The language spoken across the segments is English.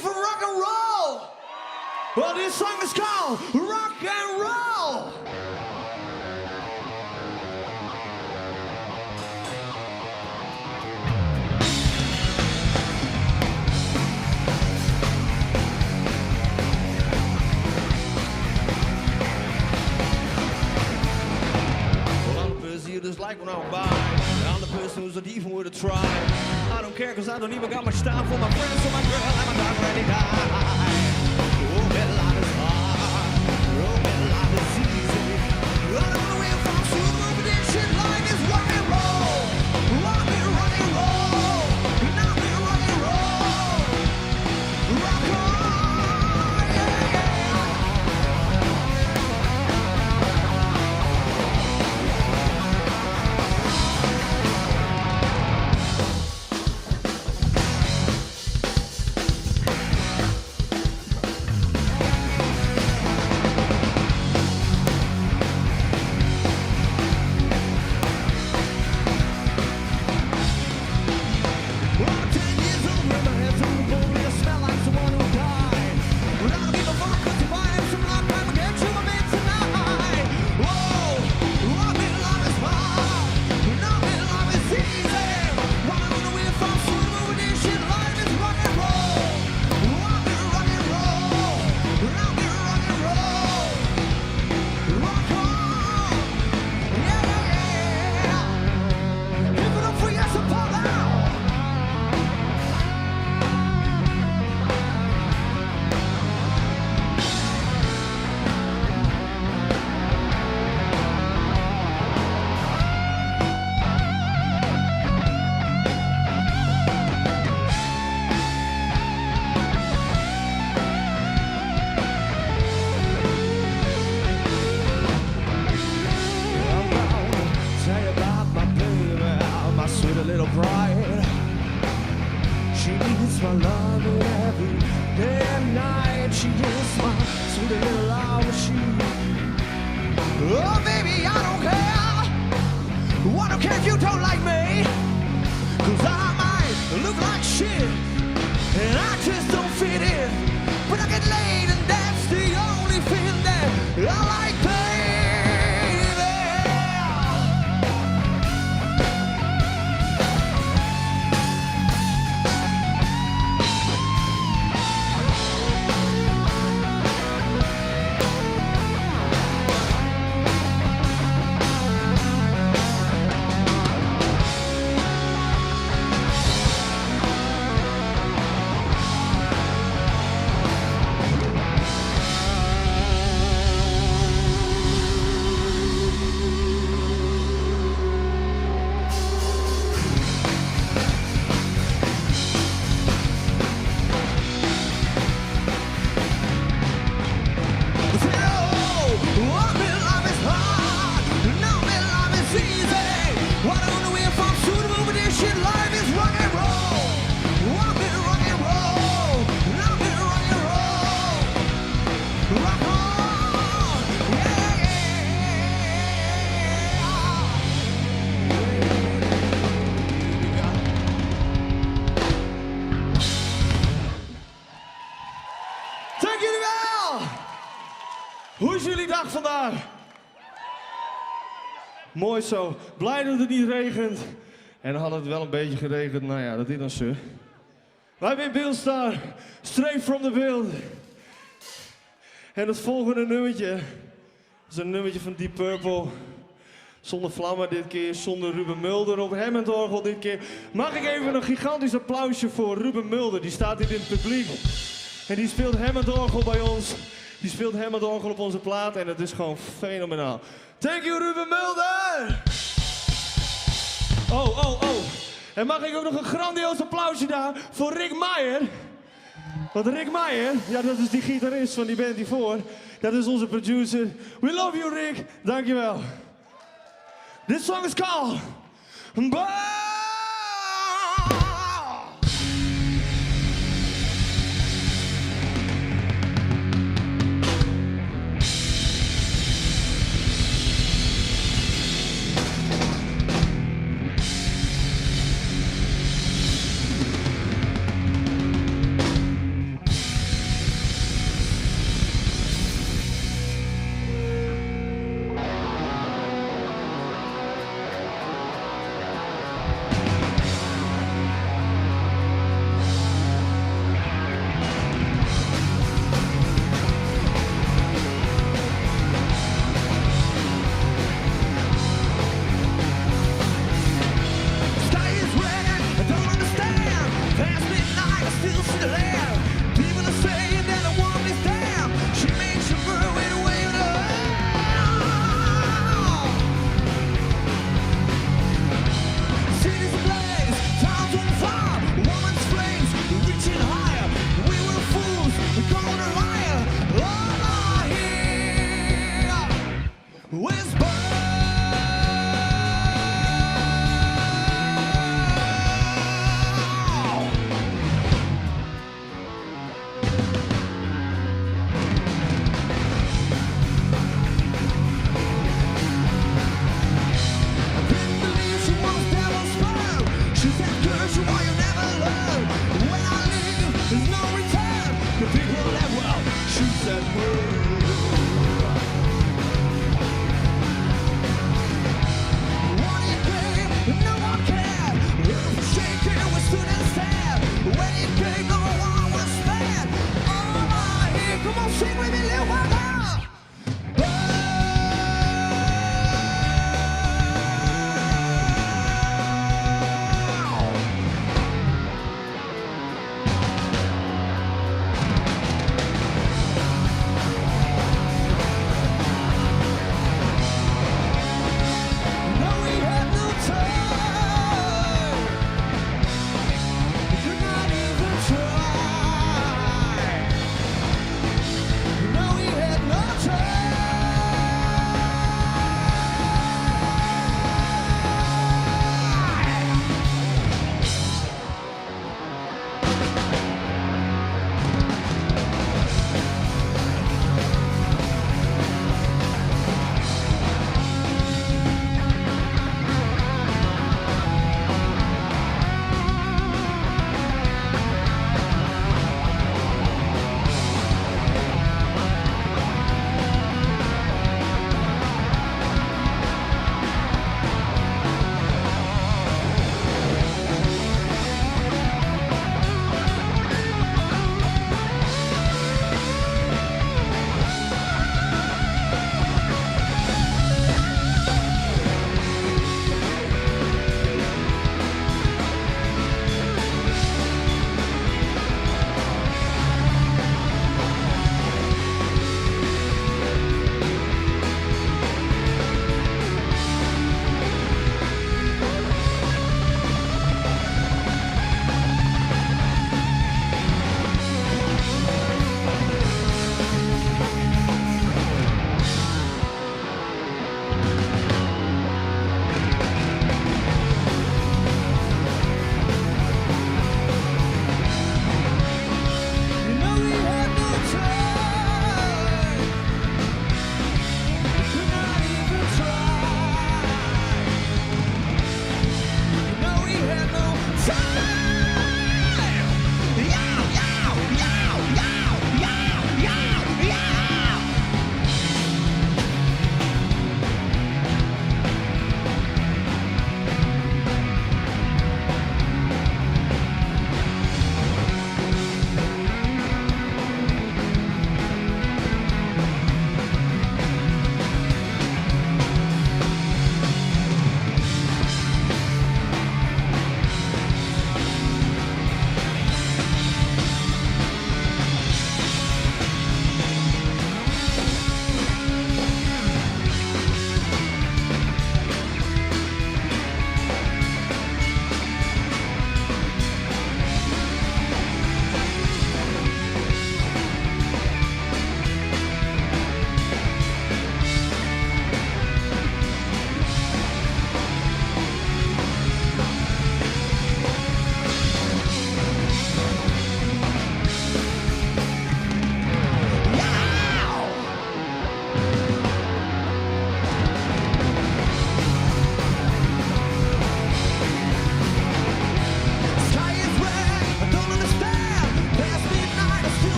for rock and roll. Well, this song is called Rock and Roll. Just like when I'm by, I'm the person who's not even worth a try. I don't care cause I don't even got much time for my friends or my girl and my dog ready die. Oh, that life is hard. Oh, that life is easy. I don't know where I'm from, so moving this shit like it's rock and roll. Rock and roll. Now we rock and roll. Rock on, yeah, yeah. Hoe is jullie dag vandaag? Mooi zo. Blij dat het niet regent. En dan had het wel een beetje geregend. Nou ja, dat is dan zo. Wij zijn Beeldstar. Straight from the Build. En het volgende nummertje is een nummertje van Deep Purple. Zonder vlammen dit keer, zonder Ruben Mulder op Hammond-orgel dit keer. Mag ik even een gigantisch applausje voor Ruben Mulder. Die staat hier in het publiek. En die speelt Hammond-orgel bij ons. Die speelt Hammond-orgel op onze plaat en het is gewoon fenomenaal. Thank you, Ruben Mulder! Oh. En mag ik ook nog een grandioos applausje daar voor Rick Meijer? Want Rick Meijer, ja, dat is die gitarist van die band hiervoor. Dat is onze producer. We love you, Rick. Dankjewel. This song is called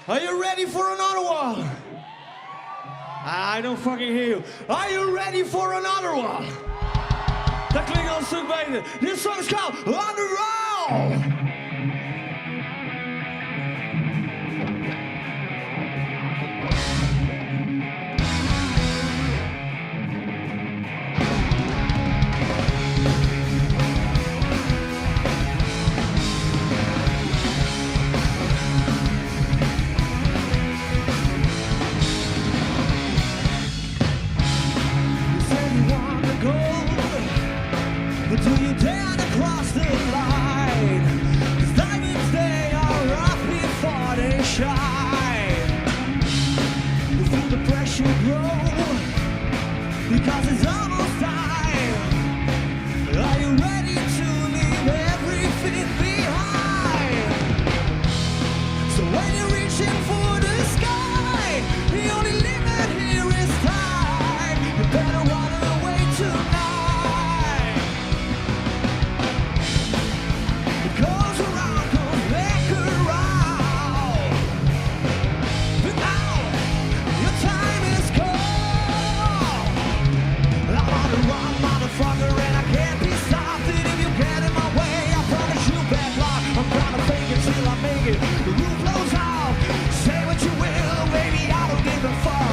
Are you ready for another one? I don't fucking hear you. Are you ready for another one? Dat klinkt al een stuk beter. This song is called On The Roll. Do you dare to cross the line? 'Cause diamonds, they are rough before they shine. You feel the pressure grow, because it's almost time. Are you ready to leave everything behind? So when you're reaching for the sky, the only limit here is time. You better run away tonight. The roof blows off. Say what you will, baby, I don't give a fuck.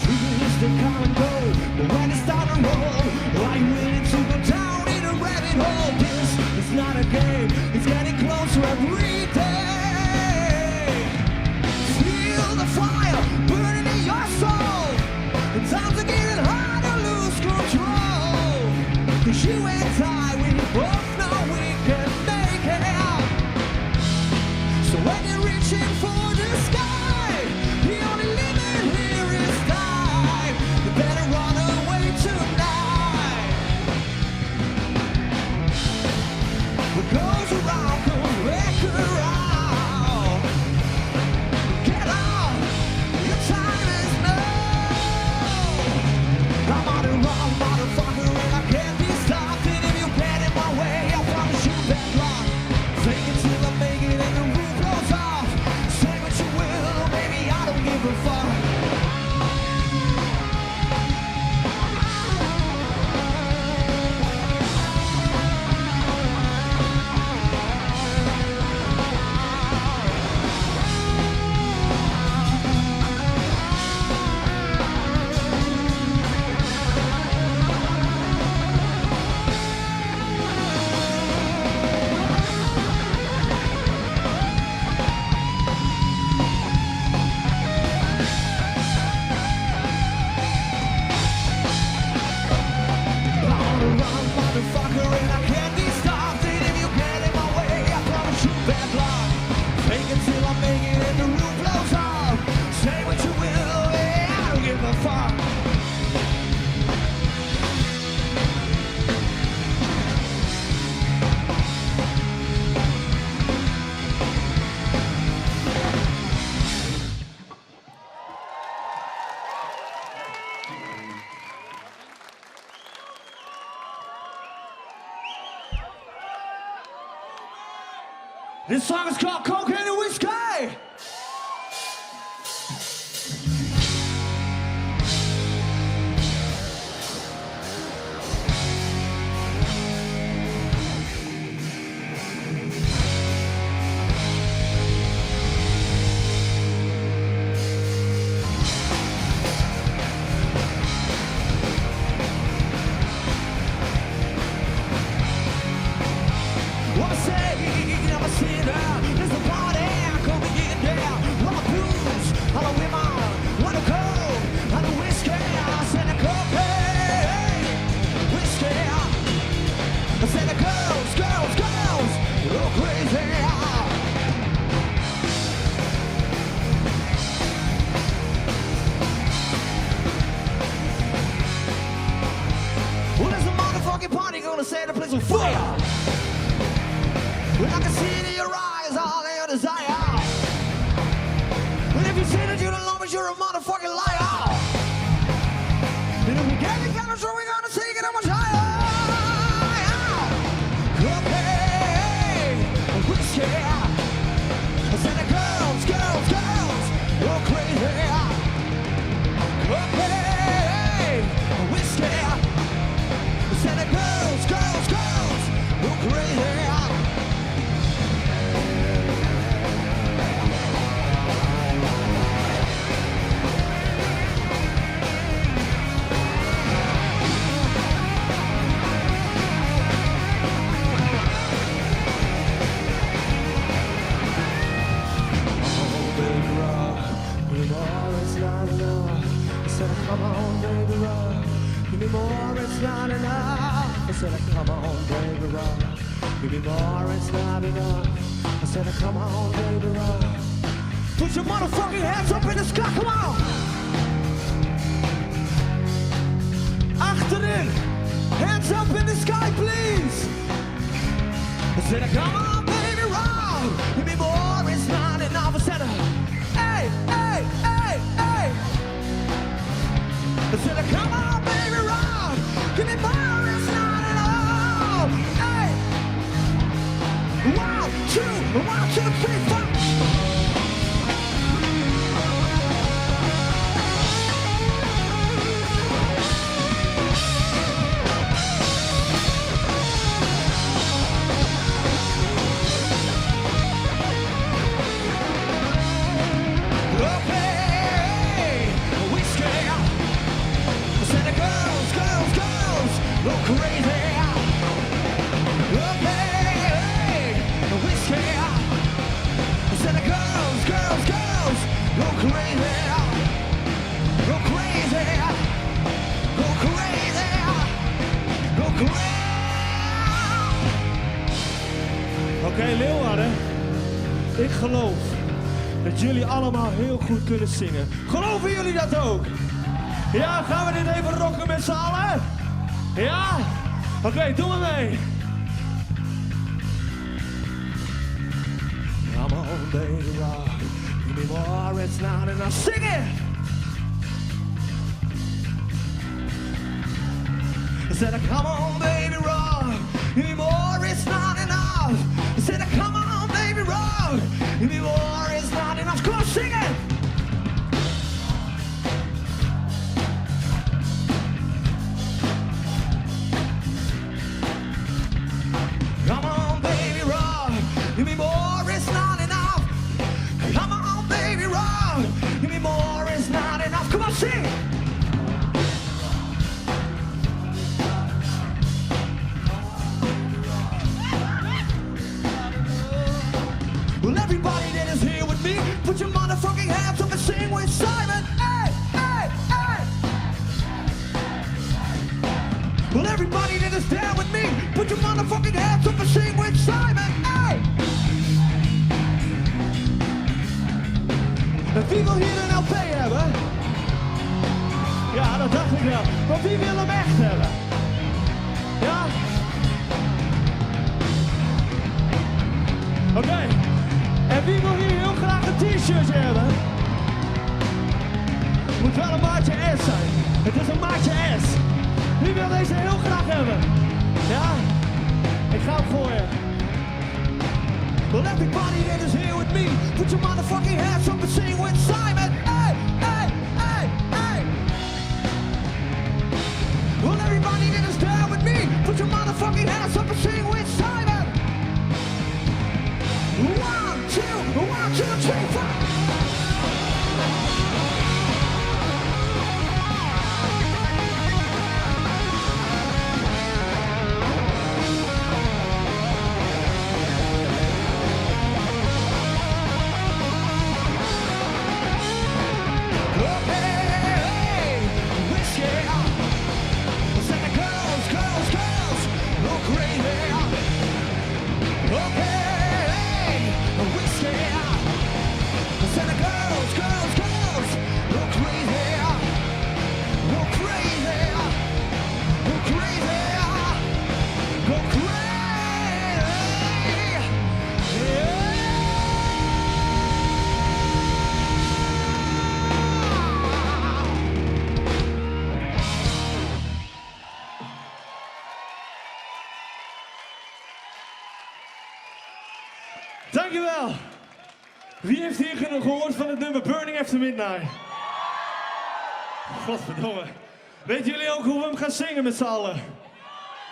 Dreams, they come and go, but when they start to roll, are you willing to go down in a rabbit hole? This is not a game, it's getting closer every day. Feel the fire burning in your soul. And times are getting hard to lose control. 'Cause you and I, we both know we can make it out. So when you're reaching for the sky, the only limit here is time. You better run away tonight. What goes around comes back around. Get on, your time is now. I'm on the wrong motherfucker and I can't be stopped. And if you get in my way, I promise you that luck. Fake it till I make it and the roof blows off. Say what you will, baby, I don't give a fuck. Motherfucker, and I can't be stopped. And if you get in my way, I promise you bad luck. Fake it till I make it and the roof blows off. Say what you will, yeah, I don't give a fuck. This song is called Cocaine and Whiskey. Wanna say I'm a sinner. There's a party, come and get there. All the blues, all the women, want to go, all the whiskey, I said the cocaine, whiskey. I said the girls, girls, girls, go crazy. Well, there's a motherfucking party gonna set the place on fire. Well, I can see it in your eyes, all your desire. And if you say that you don't love us, you're a motherfucking liar. more, it's not enough. I said, come on, baby, rock. Put your motherfucking hands up in the sky, come on. Achterin, hands up in the sky, please. I said, come on, baby, rock. Give me more, it's not enough. I said, hey, hey, hey, hey. I said, come on, baby, rock. Give me more, it's not enough. Hey. 1, 2, 3, 4. Oké, Leeuwarden, ik geloof dat jullie allemaal heel goed kunnen zingen. Geloven jullie dat ook? Ja, gaan we dit even rocken met z'n allen? Ja? Oké, doe maar mee. Come on, baby, rock. Give me more, it's not enough. Sing it! I said, come on, baby, rock. Give me more, it's not enough. I said, come on, baby, rock. Give me more, it's not enough. Come on, sing it! Come on, baby, rock. Give me more, it's not enough. Come on, baby, rock. Give me more, it's not enough. Come on, sing! Well, everybody that is here with me, put your motherfucking hands up and sing with Simon. Hey, hey, hey. Well, everybody that is there with me, put your motherfucking hands up and sing with Simon. Hey. En wie wil hier een LP hebben? Ja, dat dacht ik wel. Maar wie wil hem echt hebben? Ja? Oké. En wie wil hier heel graag een t-shirt hebben? Moet wel een maatje S zijn. Het is een maatje S. Wie wil deze heel graag hebben? Ja? Ik ga hem voor je. Well, everybody that is here with me, put your motherfucking hands up and sing with Simon. Hey, hey, hey, hey. Well, everybody that is there with me, put your motherfucking hands up and sing with Simon. 1, 2, 3, 4. Dankjewel. Wie heeft hier gehoord van het nummer Burning After Midnight? Godverdomme. Weten jullie ook hoe we hem gaan zingen met z'n allen?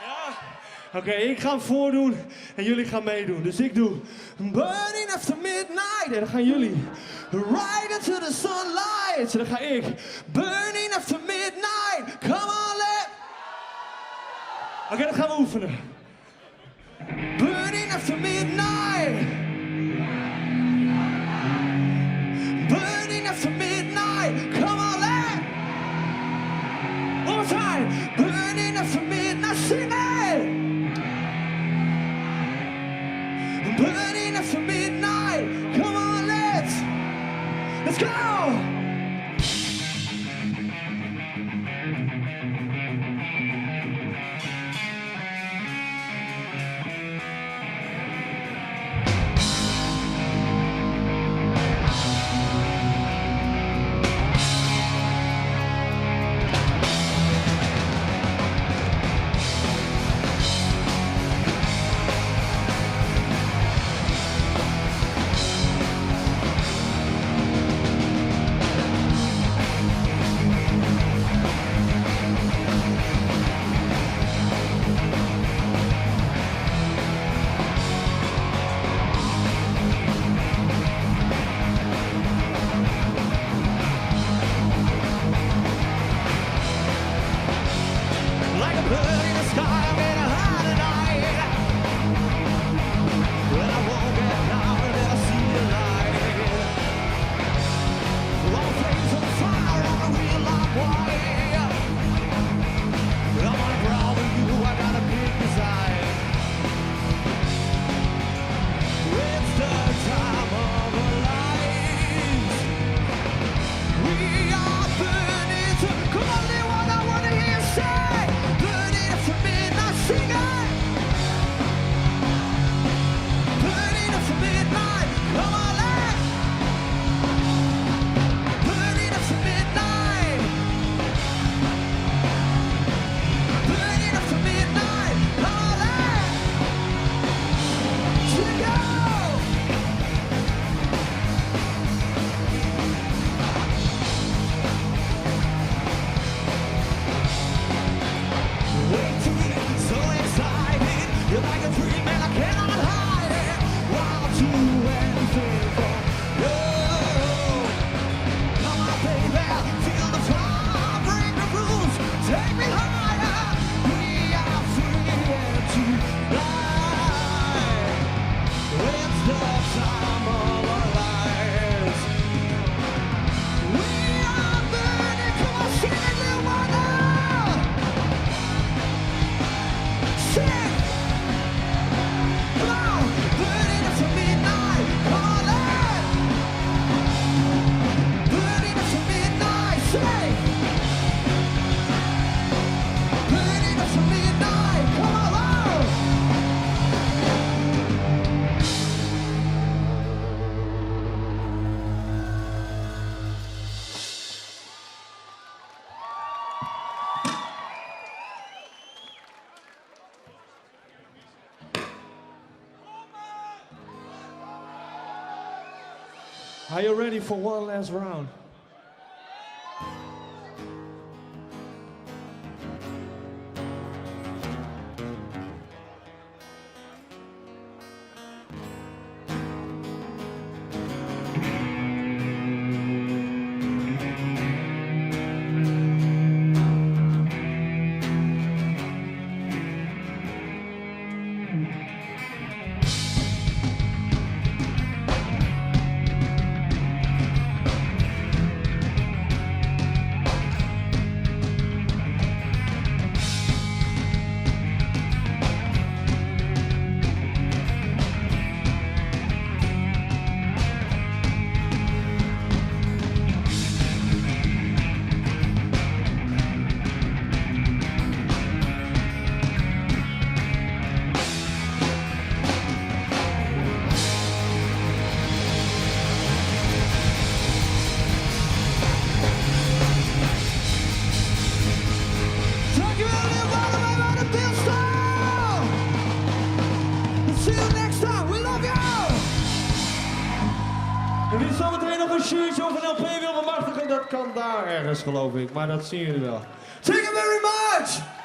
Ja? Oké, ik ga hem voordoen en jullie gaan meedoen. Dus ik doe Burning After Midnight en dan gaan jullie Right Into The Sunlight. En dan ga ik Burning After Midnight. Come on, let. Oké, dan gaan we oefenen. Burning After Midnight. Burning after midnight, come on, let. One more time. Burning after midnight, sing it. burning up for midnight. Come on, let's go. Are you ready for one last round? En wie zometeen nog een shirtje of een LP wil bemachtigen, dat kan daar ergens, geloof ik. Maar dat zien jullie wel. Thank you very much!